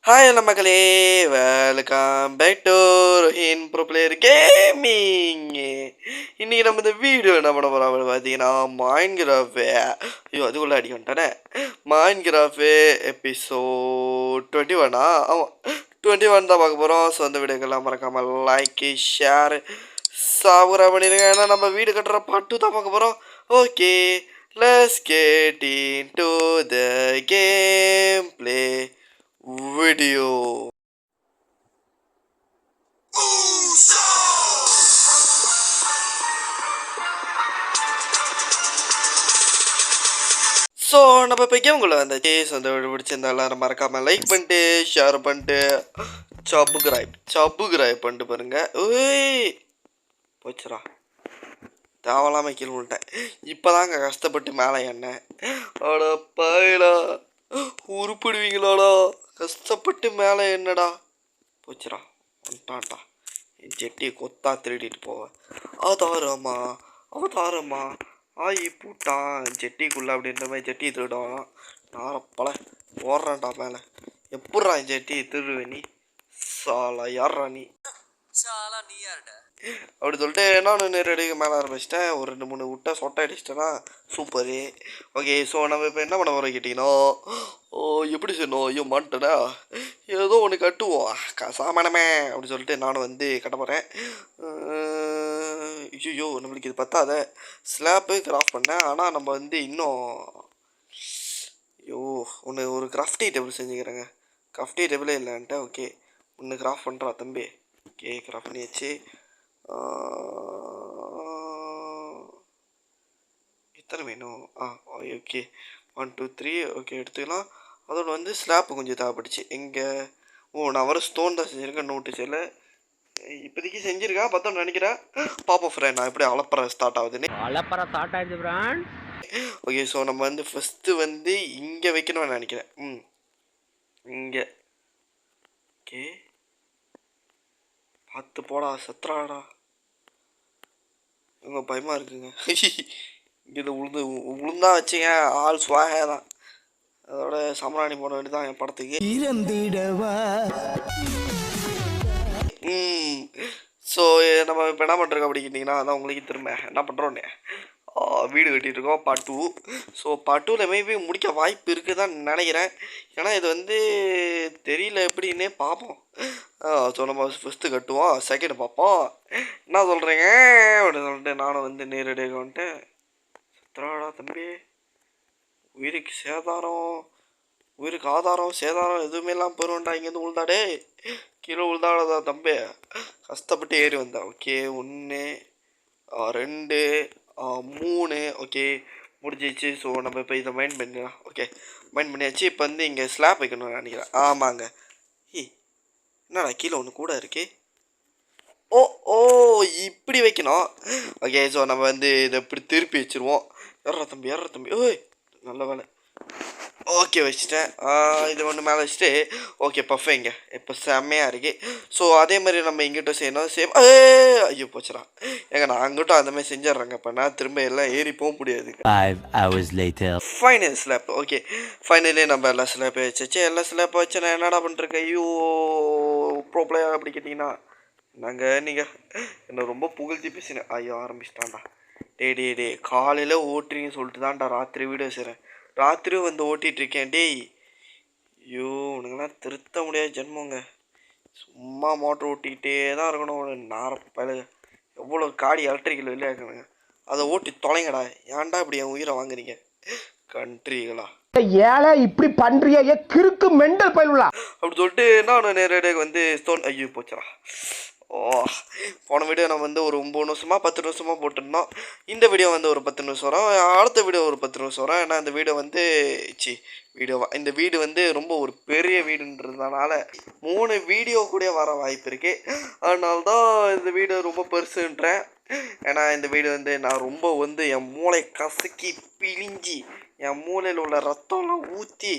Hi எல்லா மக்களே, welcome back to Rohin pro player gaming. இன்னைக்கு நம்ம இந்த வீடியோ என்ன பண்ண போகிறோம் பார்த்தீங்கன்னா, மைன்கிராஃப்ட். ஐயோ அதுக்குள்ளே அடி வந்துட்டானே. Minecraft episode 21. ஆமாம், 21 தான் பார்க்க போகிறோம். ஸோ அந்த வீடியோக்கெல்லாம் மறக்காமல் லைக் ஷேர் சப்ஸ்கிரைப் பண்ணிடுங்க. ஏன்னா நம்ம வீடு கட்டுற பார்ட் 2 தான் பார்க்க போகிறோம். Okay, let's get into the game play video. So நம்ம இப்போ கேமுக்குள்ளே வந்தாச்சு. ஸோ அந்த வீடியோ பிடிச்சிருந்தா எல்லாரும் மறக்காமல் லைக் பண்ணிட்டு ஷேர் பண்ணிட்டு சப்புகிராய்ப் பண்ணிட்டு பாருங்க. ஓய் போச்சுரா, தேவலாமல் கீழே விட்டேன். இப்போ தாங்க கஷ்டப்பட்டு மேலே எண்ணெய். அட பாயிலா, உருப்பிடுவீங்களாடா, கஷ்டப்பட்டு மேலே என்னடா போச்சுடா. வந்துட்டான்டா, என் ஜெட்டியை கொத்தா திருடிட்டு போவேன். அவதாரமா ஆயி பூட்டான் ஜெட்டிக்குள்ளே அப்படின்ற மாதிரி ஜெட்டியை திருடுவான். நாரப்பல ஓடுறான்டா மேலே. எப்பட்றா என் ஜெட்டியை திருடுவே நீ? சாலா யாரா நீ? அப்படி சொல்லிட்டு நான் நேரடிக்கு மேலே ஆரம்பிச்சிட்டேன். ஒரு 2-3 விட்டா சொட்டை அடிச்சிட்டேன்னா சூப்பரு. ஓகே, ஸோ நம்ம இப்போ என்ன பண்ண போகிறோம் கேட்டிங்கன்னா, எப்படி சொன்னோம், ஐயோ மாட்டேடா, ஏதோ ஒன்று கட்டுவோம் சாமானமே அப்படின்னு சொல்லிட்டு நானும் வந்து கட்ட போகிறேன். ஐயோ நம்மளுக்கு இது பத்தாத. ஸ்லாப்பு கிராஃப்ட் பண்ணேன், ஆனால் நம்ம வந்து இன்னும் ஒரு கிராஃப்டி டேபிள் செஞ்சுக்கிறேங்க. கிராஃப்டி டேபிளே இல்லைன்ட்டு. ஓகே, ஒன்று கிராஃப்ட் பண்ணுறா தம்பி. ஓகே, கிராஃப்ட் பண்ணியாச்சு. எத்தனை வேணும்? ஓகே 1 2 3. ஓகே எடுத்துக்கலாம். அதோட வந்து ஸ்லாப்பு கொஞ்சம் தேவைப்பட்டுச்சு. எங்கே? நான் வர ஸ்டோன் தான் செஞ்சுருக்கேன். நோட்டு செய்யலை இப்போதைக்கு. செஞ்சுருக்கா பார்த்தோன்னு நினைக்கிறேன். பாப்போம் ஃப்ரெண்ட், நான் எப்படி அலப்பற ஸ்டார்ட் ஆகுதுன்னு. ஓகே, ஸோ நம்ம வந்து ஃபஸ்ட்டு வந்து இங்கே வைக்கணும்னு நினைக்கிறேன். இங்கே. ஓகே, பார்த்து போடா, சத்ராடா. இவங்க பயமாக இருக்குங்க. இங்கே உளுந்தா வச்சுங்க, ஆள் சுவாக தான். அதோட சமராணி போட வேண்டியதான் என் படத்துக்கு. ஸோ நம்ம இப்போ என்ன பண்ணுறோம் அப்படி கேட்டிங்கன்னா, அதான் உங்களுக்கு திரும்ப என்ன பண்ணுறோன்னே வீடு கட்டிகிட்ருக்கோம் பார்ட் 2. ஸோ பார்ட் 2வில் மேபி முடிக்க வாய்ப்பு இருக்குது தான் நினைக்கிறேன். ஏன்னா இது வந்து தெரியல எப்படின்னே பார்ப்போம். ஸோ நம்ம ஃபஸ்ட்டு கட்டுவோம், செகண்ட் பார்ப்போம். என்ன சொல்கிறீங்க அப்படின்னு சொல்லிட்டு நானும் வந்து நேரடியாக வந்துட்டேன். சத்ராடா தம்பி, உயிருக்கு சேதாரம், உயிருக்கு ஆதாரம் சேதாரம் எதுவுமே இல்லாமல் போயிடும்டா. இங்கேருந்து உழுதாடே, கீழே உழுதாடா தம்பி, கஷ்டப்பட்டு ஏறி வந்தேன். ஓகே, 1 2 3. ஓகே முடிஞ்சிச்சு. ஸோ நம்ம இப்போ இதை மைண்ட் பண்ணிடலாம். ஓகே மைண்ட் பண்ணியாச்சு. இப்போ வந்து இங்கே ஸ்லாப் வைக்கணும்னு நினைக்கிறேன். ஆமாங்க. என்னடா கீழே ஒன்று கூட இருக்கு. ஓ இப்படி வைக்கணும். ஓகே, ஸோ நம்ம வந்து இதை இப்படி திருப்பி வச்சுருவோம். ஏறா தம்பி ஓய் நல்ல வேலை. ஓகே வச்சுட்டேன். இது ஒன்று மேலே வச்சுட்டு ஓகே பஃபேங்க இப்போ செம்மையாக இருக்குது. ஸோ அதே மாதிரி நம்ம இங்கிட்ட செய்யணும். சேம். ஐயோ போச்சுடா. ஏங்க நான் அங்கிட்டும் அந்த மாதிரி செஞ்சிட்றேங்க. இப்போ நான் திரும்ப எல்லாம் ஏறி போக முடியாது. 5 hours later. Final slab. Okay ஃபைனலே நம்ம எல்லா ஸ்லாப்பை வச்சு எல்லா ஸ்லாப்பை வச்சு நான் என்னடா பண்ணுறேன். ஐயோ ப்ரோ பிளேயர் அப்படி கேட்டிங்கன்னா நீங்கள் என்ன ரொம்ப புகழ்ச்சி பேசினேன். ஐயோ ஆரம்பிச்சிட்டான்டா. டே காலையில் ஓட்டுறீங்கன்னு சொல்லிட்டு தான்டா ராத்திரி வீடியோ செய்கிறேன். ராத்திரியும் வந்து ஓட்டிகிட்ருக்கேன். டேய் ஐயோ உனங்கெல்லாம் திருத்த முடியாத ஜென்மங்க. சும்மா மோட்டர் ஓட்டிக்கிட்டே தான் இருக்கணும். நாரப்பல எவ்வளோ காடி எலக்ட்ரிக்கல் வெளியே இருக்கணுங்க. அதை ஓட்டி தொலைங்கடா. ஏன்டா இப்படி என் உயிரை வாங்குறீங்க கண்ட்ரிகளா? ஏழை இப்படி பண்றிய கிறுக்கு மெண்டல் பயிலுலா அப்படி சொல்லிட்டு நான் நேரடியாக வந்து ஸ்டோன். ஐயோ போச்சுடா. போன வீடியோ நம்ம வந்து ஒரு 9 நிமிஷமாக 10 நிமிஷமாக போட்டிருந்தோம். இந்த வீடியோ வந்து ஒரு 10 நிமிஷம் வரும். அடுத்த வீடியோ ஒரு 10 நிமிஷம் வரும். ஏன்னா இந்த வீடியோ வந்து இந்த வீடு வந்து ரொம்ப ஒரு பெரிய வீடுன்றதுனால 3 வீடியோ கூட வர வாய்ப்பு இருக்குது. அதனால தான் இந்த வீடியோ ரொம்ப பெருசுன்றேன். ஏன்னா இந்த வீடியோ வந்து நான் ரொம்ப வந்து என் மூளை கசக்கி பிழிஞ்சி என் மூளையில் உள்ள ரத்தம்லாம் ஊற்றி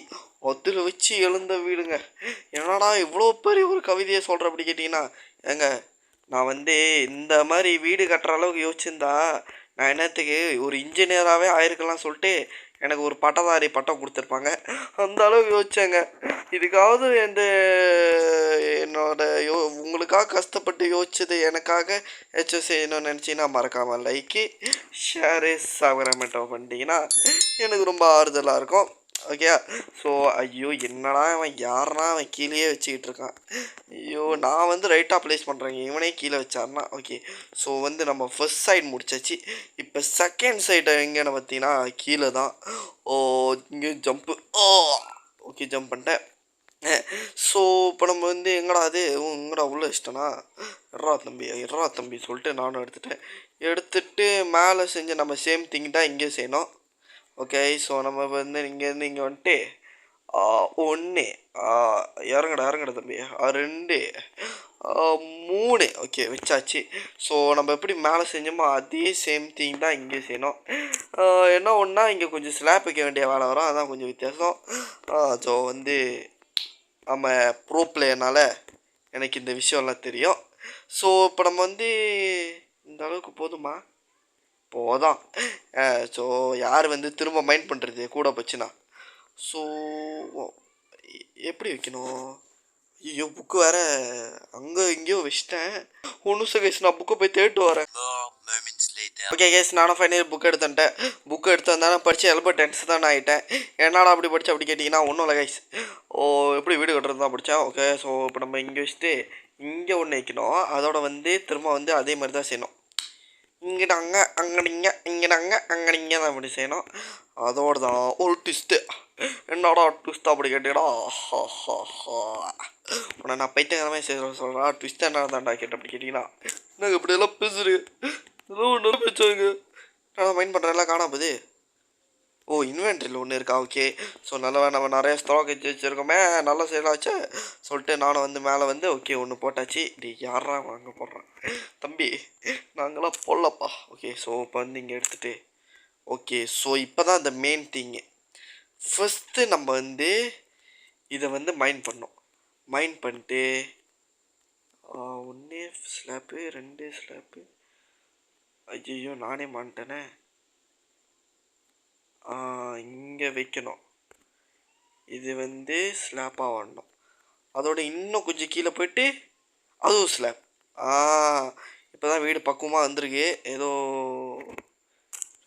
அதில் வச்சு எழுந்த வீடுங்க. என்னடா இவ்வளோ பெரிய ஒரு கவிதையை சொல்கிற அப்படி கேட்டிங்கன்னா, ஏங்க நான் வந்து இந்த மாதிரி வீடு கட்டுற அளவுக்கு யோசிச்சிருந்தா நான் என்னத்துக்கு ஒரு இன்ஜினியராகவே ஆயிருக்கலாம் சொல்லிட்டு எனக்கு ஒரு பட்டதாரி பட்டம் கொடுத்துருப்பாங்க. அந்த அளவுக்கு யோசிச்சேங்க. இதுக்காவது இந்த உங்களுக்காக கஷ்டப்பட்டு யோசிச்சது எனக்காக ஏதாச்சும் செய்யணும்னு நினச்சிங்கன்னா மறக்காமல் லைக்கு ஷேரு சப்ஸ்கிரைப் பண்ணிட்டீங்கன்னா எனக்கு ரொம்ப ஆறுதலாக இருக்கும். ஓகே. ஸோ ஐயோ என்னடா அவன் யாருனா அவன் கீழேயே வச்சுக்கிட்டு இருக்கான். ஐயோ நான் வந்து ரைட்டாக ப்ளேஸ் பண்ணுறேங்க, இவனே கீழே வச்சாருனா. ஓகே. ஸோ வந்து நம்ம ஃபர்ஸ்ட் சைடு முடிச்சாச்சு. இப்போ செகண்ட் சைடு எங்கேன்னு பார்த்தீங்கன்னா கீழே தான். ஓ இங்கே ஜம்ப்பு. ஓ ஓகே ஜம்ப் பண்ணிட்டேன். ஸோ இப்போ நம்ம வந்து எங்கடா அது எங்கடா உள்ளே வச்சிட்டேனா, எட்ரா தம்பி சொல்லிட்டு நானும் எடுத்துட்டு மேலே செஞ்ச நம்ம சேம் திங் தான் இங்கேயும் செய்யணும். ஓகே. ஸோ நம்ம வந்து இங்கேருந்து இங்கே வந்துட்டு 1 இறங்கடா தம்பி, 2 3 ஓகே வச்சாச்சு. ஸோ நம்ம எப்படி மேலே செஞ்சோமோ அதே சேம் திங் தான் இங்கே செய்யணும். என்ன ஒன்றா இங்கே கொஞ்சம் ஸ்லாப் வைக்க வேண்டிய வேலை வரும், அதான் கொஞ்சம் வித்தியாசம். ஸோ வந்து நம்ம ப்ரோ பிளேயர்னால் எனக்கு இந்த விஷயம்லாம் தெரியும். ஸோ இப்போ நம்ம வந்து இந்த அளவுக்கு போதுமா? போதான். ஸோ யார் வந்து திரும்ப மைண்ட் பண்ணுறது கூட போச்சுன்னா. ஸோ எப்படி வைக்கணும்? ஐயோ புக்கு வேறு அங்கே இங்கேயோ வச்சிட்டேன். ஒன்றும் சகேஷ் நான் புக்கை போய் தேட்டு வரேன். ஓகே கேஸ் நானும் ஃபைனல் புக் எடுத்துட்டேன். புக்கு எடுத்து வந்தாலும் படித்து ரொம்ப டென்ஷன் தான் ஆகிட்டேன். என்னடா அப்படி படித்தேன் அப்படி கேட்டிங்கன்னா ஒன்றும் இல்லை கைஸ். எப்படி வீடு கட்டுறது தான் படித்தேன். ஓகே. ஸோ இப்போ நம்ம இங்கே வச்சுட்டு இங்கே ஒன்று வைக்கணும். அதோட வந்து திரும்ப வந்து அதே மாதிரி தான் செய்யணும். இங்கிட்ட அங்கே அங்கடிங்க இங்கிட்ட அங்கே தான் அப்படி செய்யணும். அதோடு தான் ஒரு ட்விஸ்ட்டு. என்னடா ட்விஸ்ட் அப்படி கேட்டீடா? உன்னை நான் பைத்தியக்காரமே சொல்கிறா ட்விஸ்ட் என்ன தான்டா கேட்டேன் அப்படி கேட்டிங்கன்னா எனக்கு இப்படியெல்லாம் பேசுறு ஏதோ ஒன்று பேசுவாங்க. நான் மைண்ட் பண்ணுறேன்லாம் காணாமது. ஓ இன்வென்ட்ரியில் ஒன்று இருக்கா? ஓகே. ஸோ நல்லா நம்ம நிறைய ஸ்டாக் வச்சுருக்கோமே, நல்லா சேலாச்சு சொல்லிட்டு நானும் வந்து மேலே வந்து ஓகே ஒன்று போட்டாச்சு. இப்படி யாரா வாங்க போடுறான் தம்பி, நாங்களாம் போடலப்பா. ஓகே. ஸோ இப்போ வந்து இங்கே எடுத்துகிட்டு ஓகே. ஸோ இப்போ தான் இந்த மெயின் திங்கு. ஃபஸ்ட்டு நம்ம வந்து இதை வந்து மைண்ட் பண்ணோம். மைண்ட் பண்ணிட்டு 1 ஸ்லாப்பு 2 ஸ்லாப்பு. ஐயோ நானே மாட்டேனே. இங்கே வைக்கணும். இது வந்து ஸ்லாப்பாக வரணும். அதோட இன்னும் கொஞ்சம் கீழே போயிட்டு அதுவும் ஸ்லாப். இப்போ தான் வீடு பக்குவமாக வந்திருக்கு. ஏதோ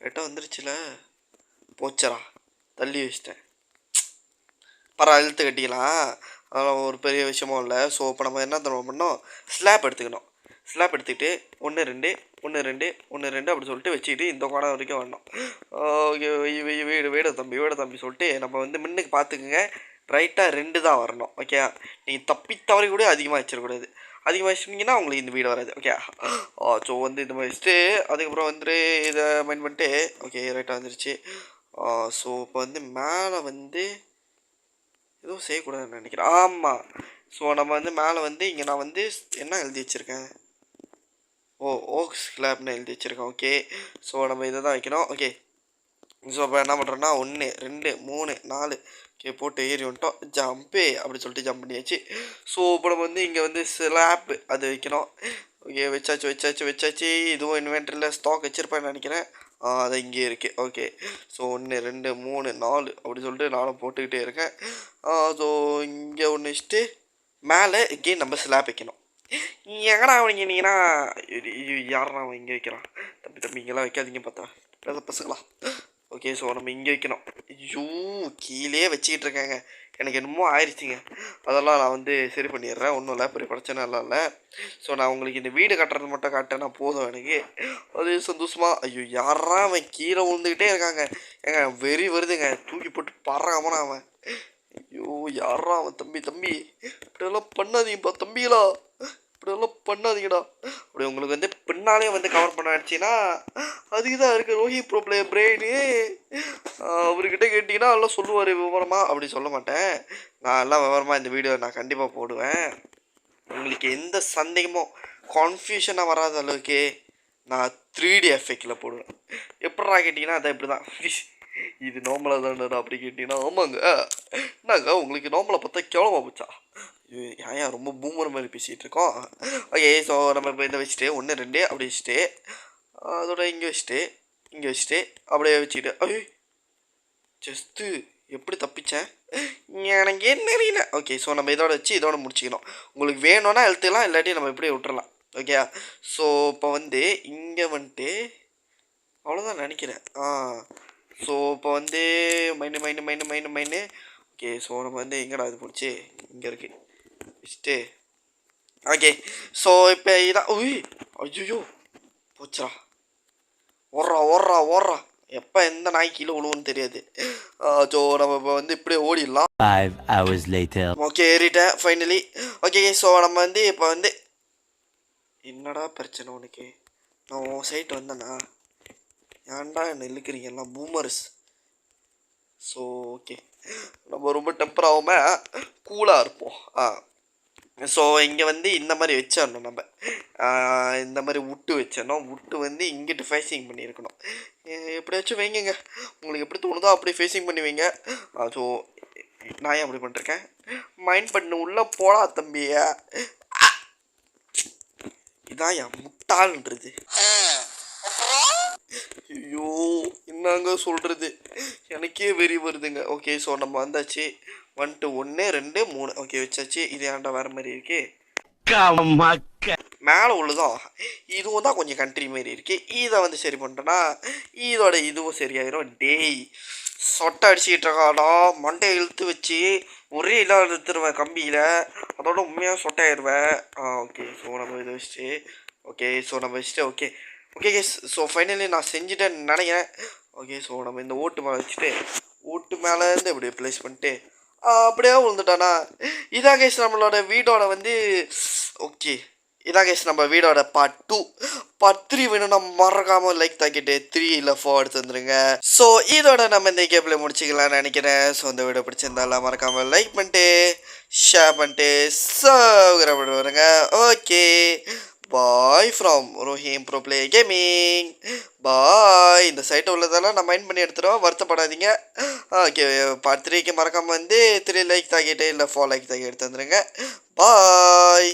ரைட்டாக வந்துருச்சுல. போச்சரா தள்ளி வச்சிட்டேன். இழுத்து கட்டிக்கலாம், அதெல்லாம் ஒரு பெரிய விஷயமும் இல்லை. ஸோ இப்போ நம்ம என்ன தருவோம் பண்ணோம், ஸ்லாப் எடுத்துக்கணும். ஸ்லாப் எடுத்துக்கிட்டு 1 2 1 2 1 2 அப்படி சொல்லிட்டு வச்சுக்கிட்டு இந்த கோணம் வரைக்கும் வரணும். ஓகே. வீடு தம்பி சொல்லிட்டு நம்ம வந்து முன்னுக்கு பார்த்துக்குங்க. ரைட்டாக 2 தான் வரணும். ஓகே. நீங்கள் தவறி கூட அதிகமாக வச்சிடக்கூடாது. அதிகமாக வச்சுட்டிங்கன்னா உங்களுக்கு இந்த வீடு வராது. ஓகே. ஸோ வந்து இந்த மாதிரி வச்சுட்டு அதுக்கப்புறம் வந்துட்டு இதை மைண்ட் பண்ணிட்டு ஓகே ரைட்டாக வந்துருச்சு. ஸோ இப்போ வந்து மேலே வந்து எதுவும் செய்யக்கூடாதுன்னு நினைக்கிறேன். ஆமாம். ஸோ நம்ம வந்து மேலே வந்து இங்கே நான் வந்து என்ன எழுதி வச்சுருக்கேன், ஓக்ஸ் ஸ்லாப்னு எழுதி வச்சுருக்கேன். ஓகே. ஸோ நம்ம இதை தான் வைக்கணும். ஓகே. ஸோ இப்போ என்ன பண்ணுறோன்னா 1 2 3 4 ஓகே போட்டு ஏறி வந்துட்டோம். ஜம்பே அப்படி சொல்லிட்டு ஜம்ப் பண்ணியாச்சு. ஸோ இப்போ நம்ம வந்து இங்கே வந்து ஸ்லாப் அது வைக்கணும். ஓகே வச்சாச்சு. இதுவும் இன்வென்ட்ரியில் ஸ்டாக் வச்சுருப்பேன்னு நினைக்கிறேன். அது இங்கே இருக்குது. ஓகே. ஸோ 1 2 3 4 அப்படி சொல்லிட்டு நானும் போட்டுக்கிட்டே இருக்கேன். ஸோ இங்கே ஒன்று வச்சுட்டு மேலே இங்கே நம்ம ஸ்லாப் வைக்கணும். எங்கடா வைக்கினீங்கன்னா யாரா அவன் இங்கே வைக்கிறான்? தம்பி இங்கெல்லாம் வைக்காதீங்க பார்த்தா பசங்களா. ஓகே. ஸோ நம்ம இங்கே வைக்கணும். ஐயோ கீழே வச்சுக்கிட்டு இருக்காங்க, எனக்கு என்னமோ ஆயிடுச்சிங்க. அதெல்லாம் நான் வந்து சரி பண்ணிடுறேன், ஒன்றும் இல்லை, பெரிய பிரச்சனை எல்லாம் இல்லை. ஸோ நான் உங்களுக்கு இந்த வீடு கட்டுறது மட்டும் காட்டினா போதும் எனக்கு, அது சந்தோஷமாக. ஐயோ யாரா அவன் கீழே விழுந்துக்கிட்டே இருக்காங்க. ஏங்க வெறி வருதுங்க, தூக்கி போட்டு பறக்காமனா அவன். ஐயோ யாரா அவன்? தம்பி இப்படியெல்லாம் பண்ணாதீங்கப்பா தம்பிகளா, இப்படியெல்லாம் பண்ணாதீங்கடா. அப்படி உங்களுக்கு வந்து பின்னாலே வந்து கவர் பண்ண ஆயிடுச்சுன்னா அதுக்கு தான் இருக்குது ரோஹித் ப்ரோ பிளேயர் பிரெயினு. அவர்கிட்ட கேட்டிங்கன்னா எல்லாம் சொல்லுவார் விவரமாக. அப்படி சொல்ல மாட்டேன், நான் எல்லாம் விவரமாக இந்த வீடியோ நான் கண்டிப்பாக போடுவேன். உங்களுக்கு எந்த சந்தேகமும் கன்ஃபியூஷனாக வராத அளவுக்கு நான் 3D எஃபெக்டில் போடுவேன். எப்படா கேட்டிங்கன்னா அதான் இப்படி தான். இது நார்மலாக தானடா அப்படி கேட்டிங்கன்னா ஆமாங்க. என்னங்க உங்களுக்கு நார்மலாக பார்த்தா கேவலமாக போச்சா? ஏன் ரொம்ப பூமர் மாதிரி பேசிகிட்டு இருக்கோம். ஓகே. ஸோ நம்ம இப்போ இதை வச்சுட்டு 1 2 அப்படி வச்சுட்டு அதோட இங்கே வச்சுட்டு அப்படியே வச்சுக்கிட்டு ஐயோ ஜஸ்ட்டு எப்படி தப்பிச்சேன் எனக்கு என்ன தெரியல. ஓகே ஸோ நம்ம இதோட வச்சு இதோட முடிச்சிக்கணும். உங்களுக்கு வேணும்னா எழுத்துக்கலாம், இல்லாட்டி நம்ம இப்படியே விட்டுறலாம். ஓகே ஸோ இப்போ வந்து இங்கே வந்துட்டு அவ்வளோதான் நினைக்கிறேன். ஸோ இப்போ வந்து மைனு. ஓகே ஸோ நம்ம வந்து எங்கடா இது போச்சு, இங்கே இருக்குது வச்சுட்டு. ஓகே ஸோ இப்போ இதான். உய் ஐயோ போச்சுரா. ஓடுறா எப்போ எந்த நாய் கீழே விழுவுன்னு தெரியாது. ஸோ நம்ம இப்போ வந்து இப்படியே ஓடிடலாம். 5 hours later. ஓகே ஏறிட்டேன் ஃபைனலி. ஓகே ஸோ நம்ம வந்து இப்போ வந்து என்னடா பிரச்சனை உனக்கு? நான் உன் சைட் வந்தேண்ணா, ஏன்டா என்ன இழுக்கிறீங்க எல்லாம் பூமர்ஸ். ஸோ ஓகே நம்ம ரொம்ப டெம்பர் ஆகாமல் கூலாக இருப்போம். ஸோ இங்கே வந்து இந்த மாதிரி வச்சிடணும் நம்ம. இந்த மாதிரி விட்டு வச்சிடணும். விட்டு வந்து இங்கிட்டு ஃபேஸிங் பண்ணியிருக்கணும். எப்படியாச்சும் வைங்க, உங்களுக்கு எப்படி தோணுதோ அப்படி ஃபேஸிங் பண்ணி வைங்க. ஸோ நான் ஏன் அப்படி பண்ணிருக்கேன்? மைண்ட் பண்ணு உள்ளே போடா தம்பிய. இதான் என் முட்டாள்ன்றது. ஐயோ என்னங்க சொல்கிறது, எனக்கே வெறி வருதுங்க. ஓகே ஸோ நம்ம வந்தாச்சு. 1 2 1 2 3 ஓகே வச்சாச்சு. இது ஏன்டா வேறு மாதிரி இருக்கு? மேலே உள்ளதும் இதுவும் தான் கொஞ்சம் கண்ட்ரி மாரி இருக்கு. இதை வந்து சரி பண்ணிட்டோன்னா இதோட இதுவும் சரியாயிரும். டேய் சொட்டை அடிச்சுக்கிட்டு இருக்காடா, மண்டையை இழுத்து வச்சு ஒரே இல்லாத இழுத்துருவேன் கம்பியில், அதோட உண்மையாக சொட்டையாயிருவேன். ஓகே ஸோ நம்ம இதை வச்சுட்டு ஓகே ஸோ நம்ம வச்சுட்டு ஓகே கேஸ் ஸோ ஃபைனலி நான் செஞ்சுட்டேன்னு நினைக்கிறேன். ஓகே ஸோ நம்ம இந்த ஓட்டு மேலே வச்சுட்டு ஓட்டு மேலேருந்து இப்படி ப்ளேஸ் பண்ணிட்டு அப்படியே விழுந்துட்டானா. இதான் கேஸ் நம்மளோட வீடோட வந்து ஓகே இதான் கேஸ் நம்ம வீடோட பார்ட் 2. பார்ட் 3 வேணும்னா மறக்காமல் லைக் தாக்கிட்டு 3 இல்லை 4 எடுத்து வந்துருங்க. ஸோ இதோட நம்ம இந்த கேப்பில் முடிச்சிக்கலாம்னு நினைக்கிறேன். ஸோ இந்த வீடியோ பிடிச்சிருந்தாலும் மறக்காமல் லைக் பண்ணிட்டு ஷேர் பண்ணிட்டு சப்ஸ்கிரைப் பண்ணி வருங்க. Okay bye from Rohim bro play gaming. Bye. இந்த சைட்டை உள்ளதெல்லாம் நான் மைண்ட் பண்ணி எடுத்துகிறோம், வருத்தப்படாதீங்க. ஓகே பார்ட் 3க்கு மறக்காமல் வந்து 3 லைக் தாக்கிட்டு இல்லை 4 லைக் தாக்கி எடுத்து வந்துடுங்க. பாய்.